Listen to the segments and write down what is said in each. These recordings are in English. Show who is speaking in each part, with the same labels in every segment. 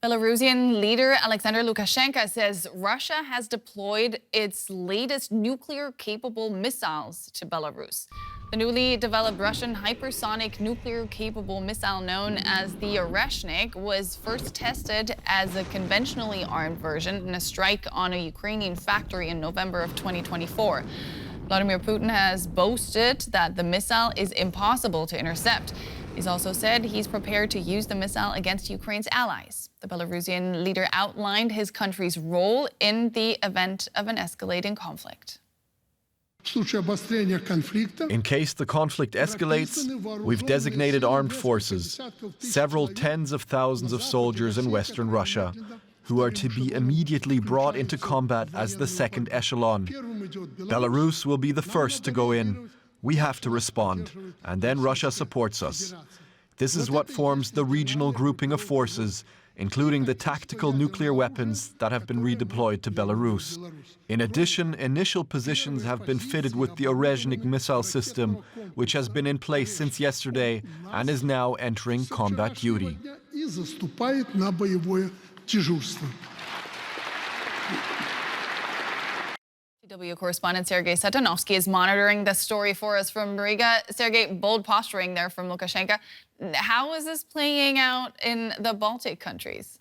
Speaker 1: Belarusian leader Alexander Lukashenka says Russia has deployed its latest nuclear-capable missiles to Belarus. The newly developed Russian hypersonic nuclear-capable missile known as the Oreshnik was first tested as a conventionally armed version in a strike on a Ukrainian factory in November of 2024. Vladimir Putin has boasted that the missile is impossible to intercept. He's also said he's prepared to use the missile against Ukraine's allies. The Belarusian leader outlined his country's role in the event of an escalating conflict.
Speaker 2: In case the conflict escalates, we've designated armed forces, several tens of thousands of soldiers in Western Russia, who are to be immediately brought into combat as the second echelon. Belarus will be the first to go in. We have to respond, and then Russia supports us. This is what forms the regional grouping of forces, including the tactical nuclear weapons that have been redeployed to Belarus. In addition, initial positions have been fitted with the Oreshnik missile system, which has been in place since yesterday and is now entering combat duty.
Speaker 1: DW correspondent Sergei Satanovskii is monitoring the story for us from Riga. Sergei, bold posturing there from Lukashenka. How is this playing out in the Baltic countries?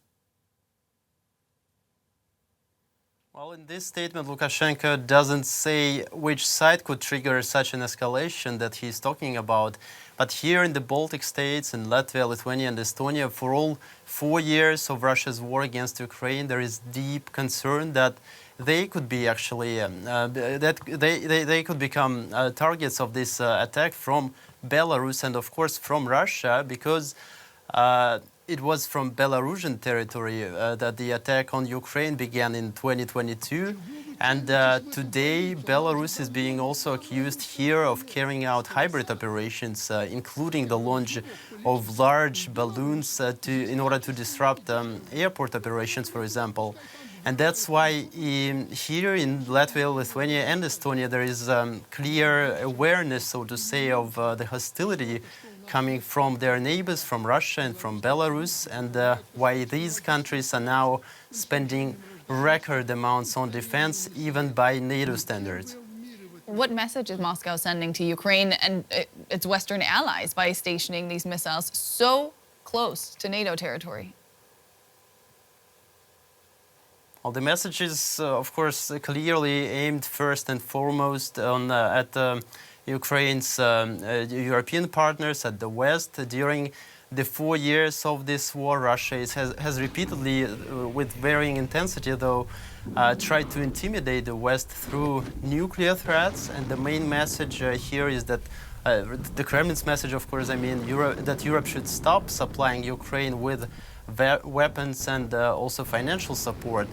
Speaker 3: Well, in this statement, Lukashenko doesn't say which side could trigger such an escalation that he's talking about. But here in the Baltic states, in Latvia, Lithuania and Estonia, for all 4 years of Russia's war against Ukraine, there is deep concern that they could be actually, they could become targets of this attack from Belarus and of course from Russia, because it was from Belarusian territory that the attack on Ukraine began in 2022. And today, Belarus is being also accused here of carrying out hybrid operations, including the launch of large balloons in order to disrupt airport operations, for example. And that's why here in Latvia, Lithuania and Estonia, there is clear awareness, so to say, of the hostility coming from their neighbors, from Russia and from Belarus, and why these countries are now spending record amounts on defense, even by NATO standards.
Speaker 1: What message is Moscow sending to Ukraine and its Western allies by stationing these missiles so close to NATO territory?
Speaker 3: Well, the message is, of course, clearly aimed first and foremost at Ukraine's European partners, at the West. During the 4 years of this war, Russia has repeatedly, with varying intensity though, tried to intimidate the West through nuclear threats. And the main message here is that the Kremlin's message, of course, I mean, that Europe should stop supplying Ukraine with weapons and also financial support.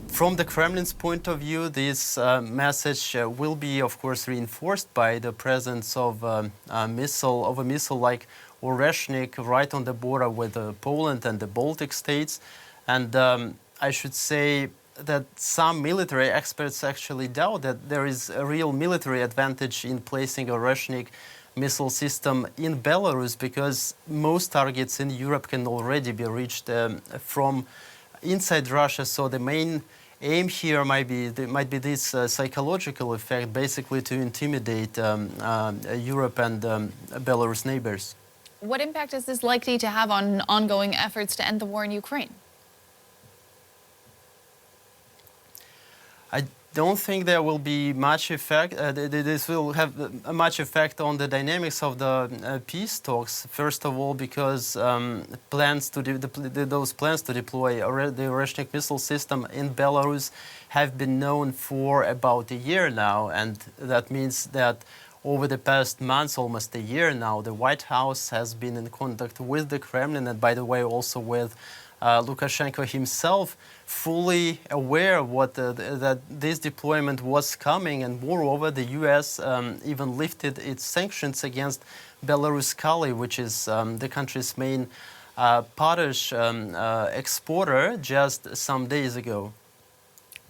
Speaker 3: From the Kremlin's point of view, this message will be, of course, reinforced by the presence of a missile like Oreshnik right on the border with Poland and the Baltic states. And I should say that some military experts actually doubt that there is a real military advantage in placing a Oreshnik missile system in Belarus, because most targets in Europe can already be reached from inside Russia. So the main aim here might be this psychological effect, basically to intimidate Europe and Belarus neighbors.
Speaker 1: What impact is this likely to have on ongoing efforts to end the war in Ukraine?
Speaker 3: I don't think there will be much effect. This will have much effect on the dynamics of the peace talks. First of all, because those plans to deploy the Oreshnik missile system in Belarus have been known for about a year now, and that means that over the past months, almost a year now, the White House has been in contact with the Kremlin, and by the way, also with Lukashenko himself, fully aware of that this deployment was coming. And moreover, the US even lifted its sanctions against Belarus Kali, which is the country's main potash exporter, just some days ago.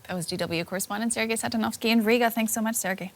Speaker 1: That was DW correspondent Sergei Satanovskii in Riga. Thanks so much, Sergei.